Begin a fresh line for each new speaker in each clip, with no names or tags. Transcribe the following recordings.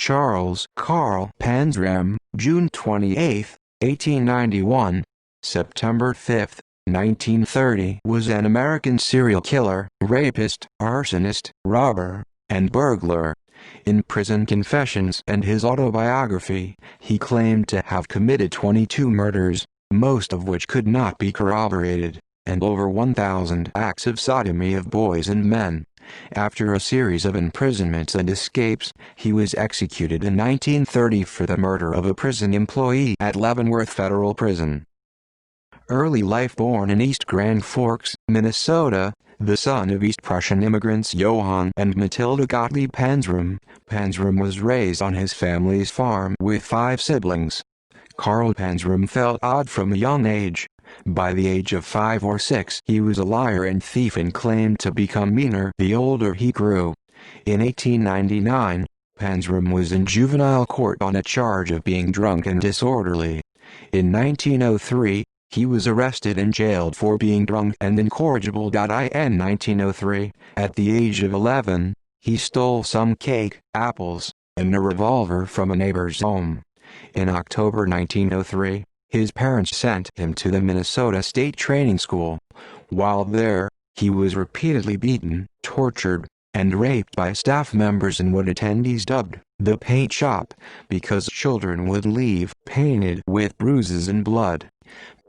Charles Carl Panzram, June 28, 1891, September 5, 1930, was an American serial killer, rapist, arsonist, robber, and burglar. In prison confessions and his autobiography, he claimed to have committed 22 murders, most of which could not be corroborated, and over 1,000 acts of sodomy of boys and men. After a series of imprisonments and escapes, he was executed in 1930 for the murder of a prison employee at Leavenworth Federal Prison. Early life. Born in East Grand Forks, Minnesota, the son of East Prussian immigrants Johann and Matilda Gottlieb Panzram, Panzram was raised on his family's farm with 5 siblings. Carl Panzram felt odd from a young age. By the age of 5 or 6, he was a liar and thief and claimed to become meaner the older he grew. In 1899, Panzram was in juvenile court on a charge of being drunk and disorderly. In 1903, he was arrested and jailed for being drunk and incorrigible. In 1903, at the age of 11, he stole some cake, apples, and a revolver from a neighbor's home. In October 1903, his parents sent him to the Minnesota State Training School. While there, he was repeatedly beaten, tortured, and raped by staff members in what attendees dubbed the paint shop, because children would leave painted with bruises and blood.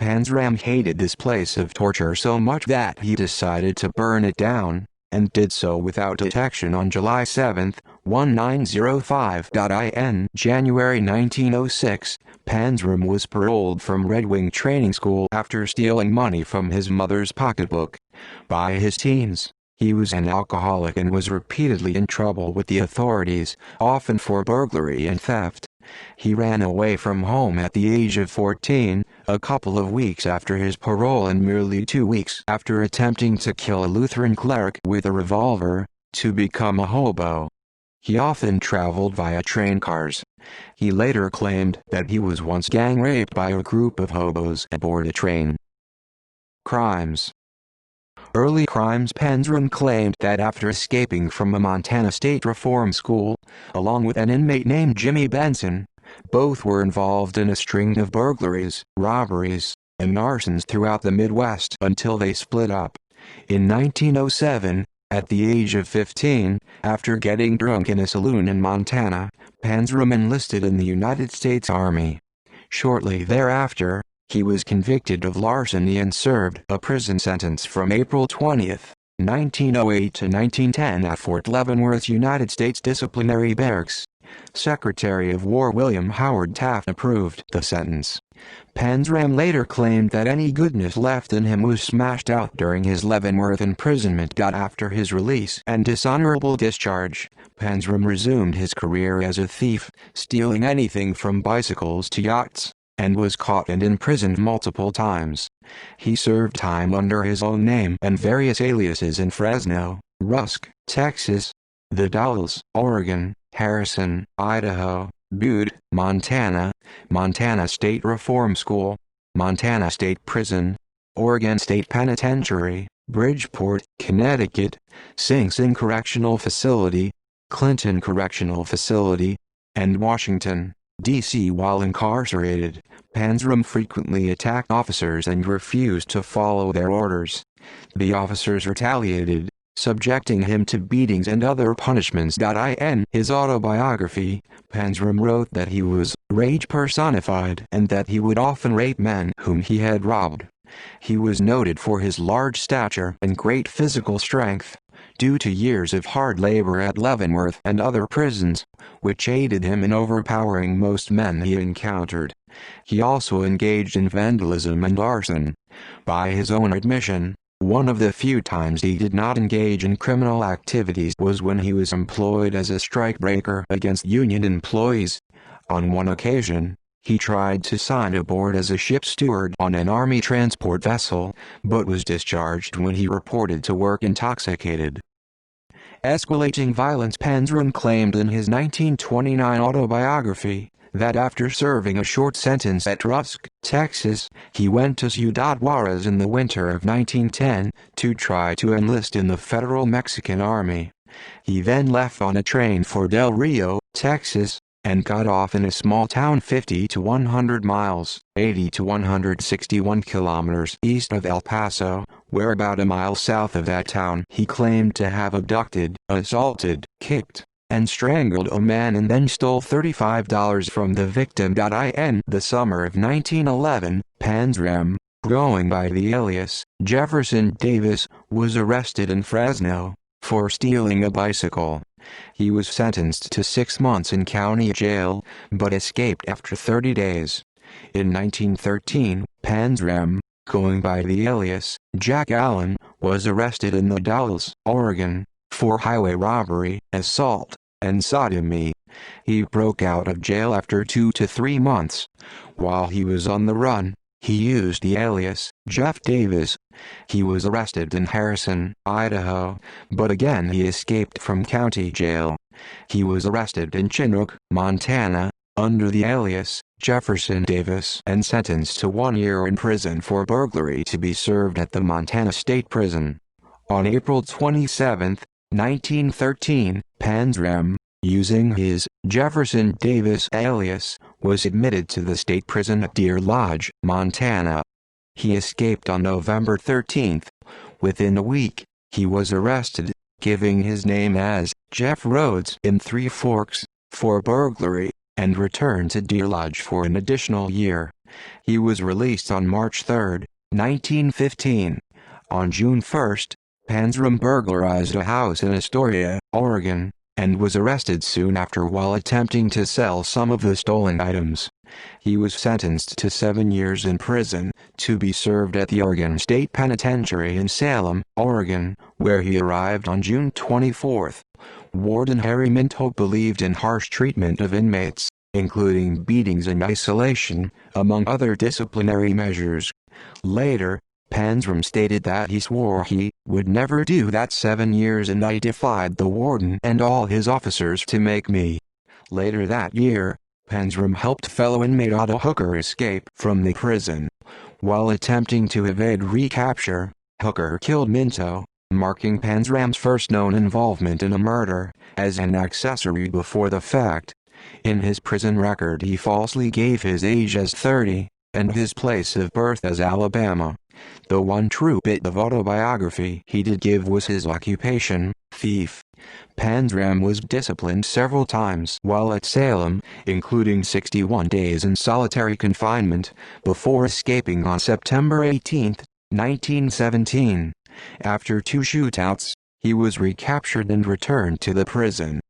Panzram hated this place of torture so much that he decided to burn it down, and did so without detection on July 7, 1905. In January 1906, Panzram was paroled from Red Wing Training School after stealing money from his mother's pocketbook. By his teens, he was an alcoholic and was repeatedly in trouble with the authorities, often for burglary and theft. He ran away from home at the age of 14, a couple of weeks after his parole and merely 2 weeks after attempting to kill a Lutheran cleric with a revolver, to become a hobo. He often traveled via train cars. He later claimed that he was once gang raped by a group of hobos aboard a train. Crimes. Early crimes. Panzram claimed that after escaping from a Montana State Reform School, along with an inmate named Jimmy Benson, both were involved in a string of burglaries, robberies, and arsons throughout the Midwest until they split up. In 1907, at the age of 15, after getting drunk in a saloon in Montana, Panzram enlisted in the United States Army. Shortly thereafter, he was convicted of larceny and served a prison sentence from April 20, 1908 to 1910 at Fort Leavenworth, United States Disciplinary Barracks. Secretary of War William Howard Taft approved the sentence. Panzram later claimed that any goodness left in him was smashed out during his Leavenworth imprisonment. After his release and dishonorable discharge, Panzram resumed his career as a thief, stealing anything from bicycles to yachts, and was caught and imprisoned multiple times. He served time under his own name and various aliases in Fresno, Rusk, Texas, The Dalles, Oregon, Harrison, Idaho, Butte, Montana, Montana State Reform School, Montana State Prison, Oregon State Penitentiary, Bridgeport, Connecticut, Sing Sing Correctional Facility, Clinton Correctional Facility, and Washington, D.C. While incarcerated, Panzram frequently attacked officers and refused to follow their orders. The officers retaliated, subjecting him to beatings and other punishments. In his autobiography, Panzram wrote that he was rage personified and that he would often rape men whom he had robbed. He was noted for his large stature and great physical strength, due to years of hard labor at Leavenworth and other prisons, which aided him in overpowering most men he encountered. He also engaged in vandalism and arson. By his own admission, one of the few times he did not engage in criminal activities was when he was employed as a strikebreaker against union employees. On one occasion, he tried to sign aboard as a ship steward on an Army transport vessel, but was discharged when he reported to work intoxicated. Escalating violence. Panzram claimed in his 1929 autobiography that after serving a short sentence at Rusk, Texas, he went to Ciudad Juarez in the winter of 1910 to try to enlist in the Federal Mexican Army. He then left on a train for Del Rio, Texas, and got off in a small town 50 to 100 miles, 80 to 161 kilometers east of El Paso, where about a mile south of that town he claimed to have abducted, assaulted, kicked, and strangled a man and then stole $35 from the victim. In the summer of 1911, Panzram, going by the alias Jefferson Davis, was arrested in Fresno for stealing a bicycle. He was sentenced to 6 months in county jail, but escaped after 30 days. In 1913, Panzram, going by the alias Jack Allen, was arrested in the Dalles, Oregon, for highway robbery, assault, and sodomy. He broke out of jail after 2 to 3 months. While he was on the run, he used the alias Jeff Davis. He was arrested in Harrison, Idaho, but again he escaped from county jail. He was arrested in Chinook, Montana, under the alias Jefferson Davis and sentenced to 1 year in prison for burglary to be served at the Montana State Prison. On April 27, 1913, Panzram, using his Jefferson Davis alias, was admitted to the state prison at Deer Lodge, Montana. He escaped on November 13. Within a week, he was arrested, giving his name as Jeff Rhodes in Three Forks, for burglary, and returned to Deer Lodge for an additional year. He was released on March 3, 1915. On June 1, Panzram burglarized a house in Astoria, Oregon, and was arrested soon after while attempting to sell some of the stolen items. He was sentenced to 7 years in prison, to be served at the Oregon State Penitentiary in Salem, Oregon, where he arrived on June 24. Warden Harry Minto believed in harsh treatment of inmates, including beatings and isolation, among other disciplinary measures. Later, Panzram stated that he swore he would never do that 7 years, and I defied the warden and all his officers to make me. Later that year, Panzram helped fellow inmate Otto Hooker escape from the prison. While attempting to evade recapture, Hooker killed Minto, marking Panzram's first known involvement in a murder, as an accessory before the fact. In his prison record he falsely gave his age as 30, and his place of birth as Alabama. The one true bit of autobiography he did give was his occupation, thief. Panzram was disciplined several times while at Salem, including 61 days in solitary confinement, before escaping on September 18, 1917. After 2 shootouts, he was recaptured and returned to the prison.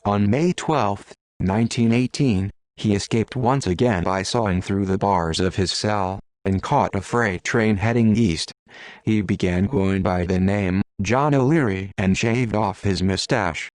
On May 12, 1918, he escaped once again by sawing through the bars of his cell, and caught a freight train heading east. He began going by the name John O'Leary and shaved off his mustache.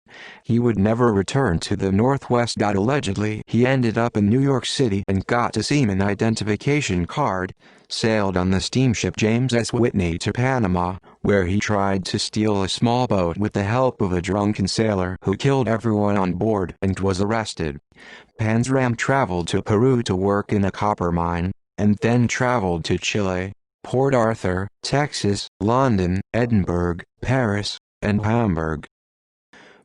He would never return to the Northwest. Allegedly, he ended up in New York City and got a seaman identification card, sailed on the steamship James S. Whitney to Panama, where he tried to steal a small boat with the help of a drunken sailor who killed everyone on board and was arrested. Panzram traveled to Peru to work in a copper mine, and then traveled to Chile, Port Arthur, Texas, London, Edinburgh, Paris, and Hamburg.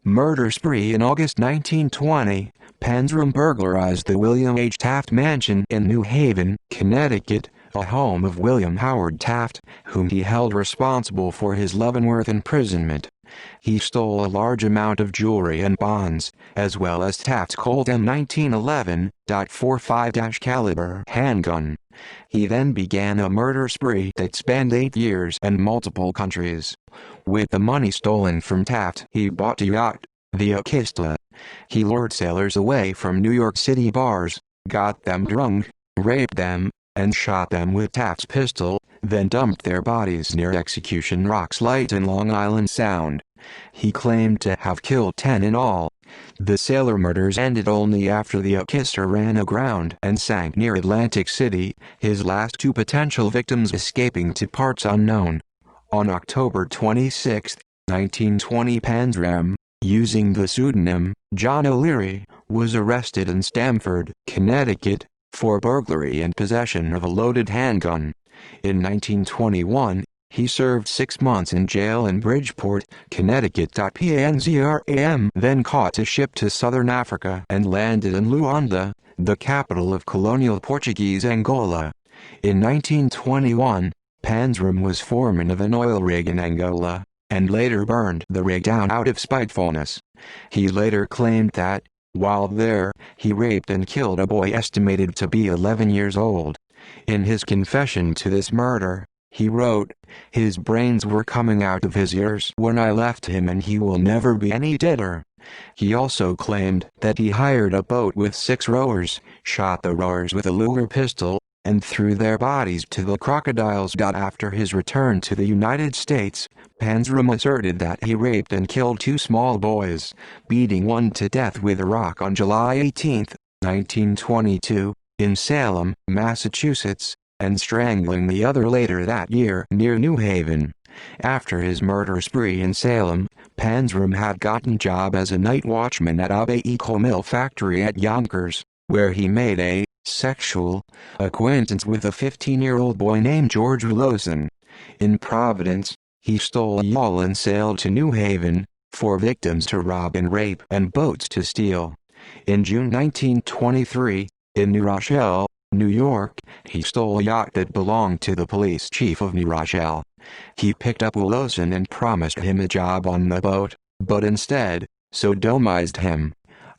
Murder spree. In August 1920, Panzram burglarized the William H. Taft Mansion in New Haven, Connecticut, a home of William Howard Taft, whom he held responsible for his Leavenworth imprisonment. He stole a large amount of jewelry and bonds, as well as Taft's Colt M1911.45 caliber handgun. He then began a murder spree that spanned 8 years and multiple countries. With the money stolen from Taft, he bought a yacht, the Aquista. He lured sailors away from New York City bars, got them drunk, raped them, and shot them with Taft's pistol, then dumped their bodies near Execution Rocks Light in Long Island Sound. He claimed to have killed 10 in all. The sailor murders ended only after the Aquista ran aground and sank near Atlantic City, his last 2 potential victims escaping to parts unknown. On October 26, 1920, Panzram, using the pseudonym John O'Leary, was arrested in Stamford, Connecticut, for burglary and possession of a loaded handgun. In 1921, He served 6 months in jail in Bridgeport, Connecticut. Panzram then caught a ship to southern Africa and landed in Luanda, the capital of colonial Portuguese Angola. In 1921, Panzram was foreman of an oil rig in Angola, and later burned the rig down out of spitefulness. He later claimed that, while there, he raped and killed a boy estimated to be 11 years old. In his confession to this murder, he wrote, "His brains were coming out of his ears when I left him, and he will never be any deader." He also claimed that he hired a boat with 6 rowers, shot the rowers with a Luger pistol, and threw their bodies to the crocodiles. After his return to the United States, Panzram asserted that he raped and killed 2 small boys, beating one to death with a rock on July 18, 1922, in Salem, Massachusetts, and strangling the other later that year near New Haven. After his murder spree in Salem, Panzram had gotten a job as a night watchman at a vehicle mill factory at Yonkers, where he made a sexual acquaintance with a 15-year-old boy named George Wilson. In Providence, he stole a yawl and sailed to New Haven, for victims to rob and rape and boats to steal. In June 1923, in New Rochelle, New York, he stole a yacht that belonged to the police chief of New Rochelle. He picked up Wilson and promised him a job on the boat, but instead, sodomized him.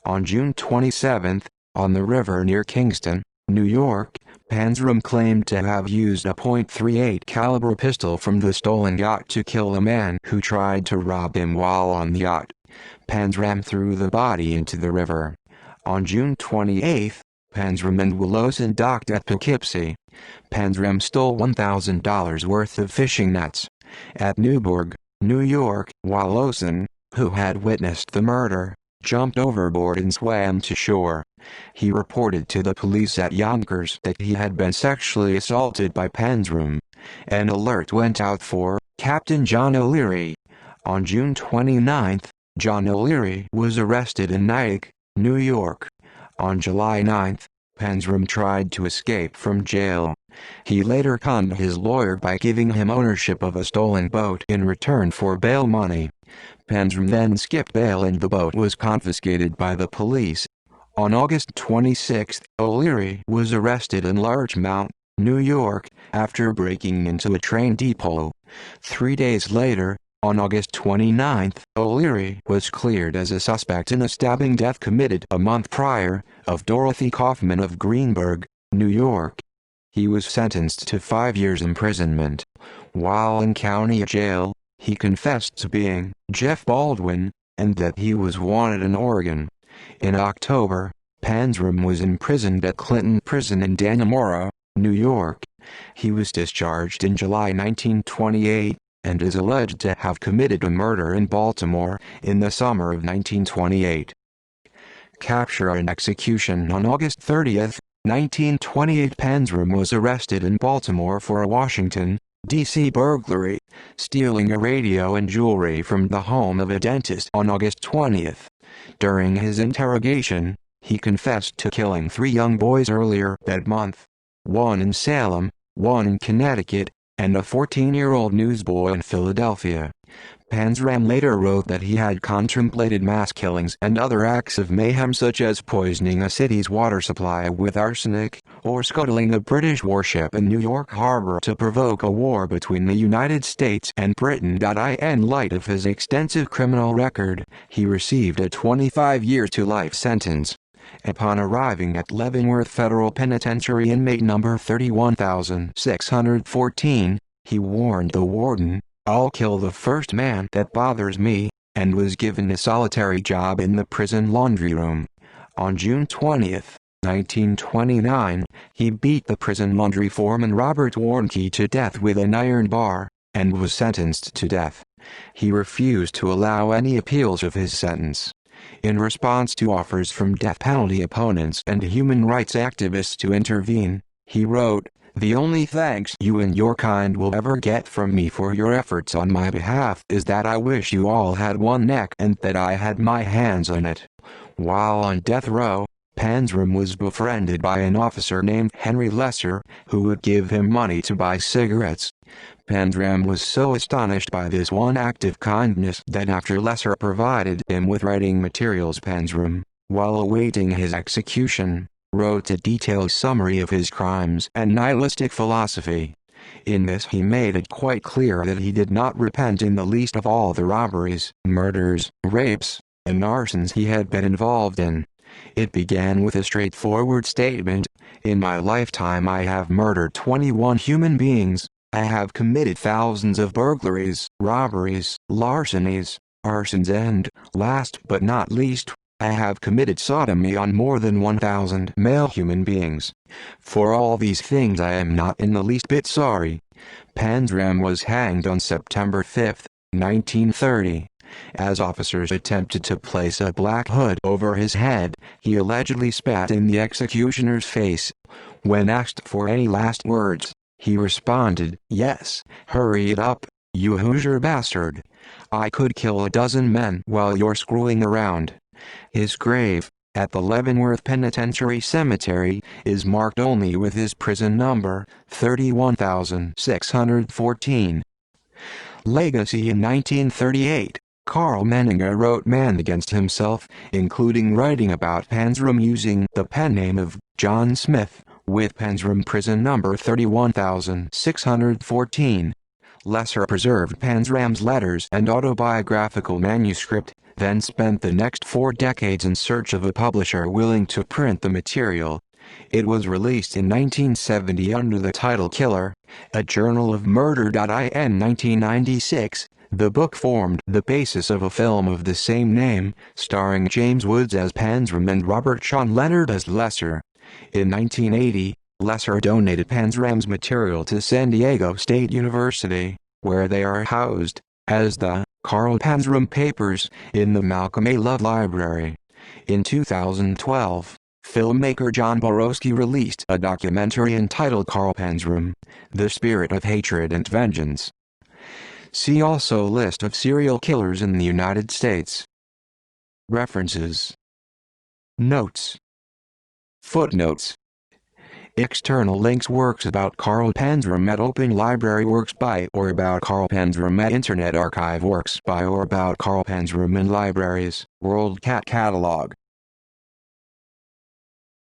On June 27, on the river near Kingston, New York, Panzram claimed to have used a .38 caliber pistol from the stolen yacht to kill a man who tried to rob him while on the yacht. Panzram threw the body into the river. On June 28, Panzram and Wilson docked at Poughkeepsie. Panzram stole $1,000 worth of fishing nets. At Newburgh, New York, Wilson, who had witnessed the murder, jumped overboard and swam to shore. He reported to the police at Yonkers that he had been sexually assaulted by Panzram. An alert went out for Captain John O'Leary. On June 29, John O'Leary was arrested in Nyack, New York. On July 9, Panzram tried to escape from jail. He later conned his lawyer by giving him ownership of a stolen boat in return for bail money. Panzram then skipped bail and the boat was confiscated by the police. On August 26, O'Leary was arrested in Larchmont, New York, after breaking into a train depot. 3 days later, on August 29, O'Leary was cleared as a suspect in a stabbing death committed a month prior, of Dorothy Kaufman of Greenburgh, New York. He was sentenced to 5 years imprisonment. While in county jail, he confessed to being Jeff Baldwin, and that he was wanted in Oregon. In October, Panzram was imprisoned at Clinton Prison in Dannemora, New York. He was discharged in July 1928, and is alleged to have committed a murder in Baltimore in the summer of 1928. Capture and execution. On August 30, 1928, Panzram was arrested in Baltimore for a Washington, D.C. burglary, stealing a radio and jewelry from the home of a dentist. On August 20. During his interrogation, he confessed to killing 3 young boys earlier that month, 1 in Salem, 1 in Connecticut, and a 14-year-old newsboy in Philadelphia. Panzram later wrote that he had contemplated mass killings and other acts of mayhem, such as poisoning a city's water supply with arsenic, or scuttling a British warship in New York Harbor to provoke a war between the United States and Britain. In light of his extensive criminal record, he received a 25-year to life sentence. Upon arriving at Leavenworth Federal Penitentiary, inmate number 31614, he warned the warden, "I'll kill the first man that bothers me," and was given a solitary job in the prison laundry room. On June 20, 1929, he beat the prison laundry foreman Robert Warnke to death with an iron bar, and was sentenced to death. He refused to allow any appeals of his sentence. In response to offers from death penalty opponents and human rights activists to intervene, he wrote, "The only thanks you and your kind will ever get from me for your efforts on my behalf is that I wish you all had one neck and that I had my hands on it." While on death row, Panzram was befriended by an officer named Henry Lesser, who would give him money to buy cigarettes. Panzram was so astonished by this one act of kindness that after Lesser provided him with writing materials, Panzram, while awaiting his execution, wrote a detailed summary of his crimes and nihilistic philosophy. In this he made it quite clear that he did not repent in the least of all the robberies, murders, rapes, and arsons he had been involved in. It began with a straightforward statement: "In my lifetime I have murdered 21 human beings. I have committed thousands of burglaries, robberies, larcenies, arsons, and, last but not least, I have committed sodomy on more than 1,000 male human beings. For all these things I am not in the least bit sorry." Panzram was hanged on September 5, 1930. As officers attempted to place a black hood over his head, he allegedly spat in the executioner's face. When asked for any last words, he responded, "Yes, hurry it up, you Hoosier bastard. I could kill a dozen men while you're screwing around." His grave, at the Leavenworth Penitentiary Cemetery, is marked only with his prison number, 31,614. Legacy. In 1938, Carl Menninger wrote Man Against Himself, including writing about Panzram using the pen name of John Smith, with Panzram prison number 31,614. Lesser preserved Panzram's letters and autobiographical manuscript, then spent the next 4 decades in search of a publisher willing to print the material. It was released in 1970 under the title Killer, a Journal of Murder. In 1996, the book formed the basis of a film of the same name, starring James Woods as Panzram and Robert Sean Leonard as Lesser. In 1980, Lesser donated Panzram's material to San Diego State University, where they are housed, as the Carl Panzram Papers, in the Malcolm A. Love Library. In 2012, filmmaker John Borowski released a documentary entitled Carl Panzram, The Spirit of Hatred and Vengeance. See also List of serial killers in the United States. References. Notes. Footnotes. External links. Works about Carl Panzram at Open Library. Works by or about Carl Panzram at Internet Archive. Works by or about Carl Panzram in libraries. WorldCat Catalog.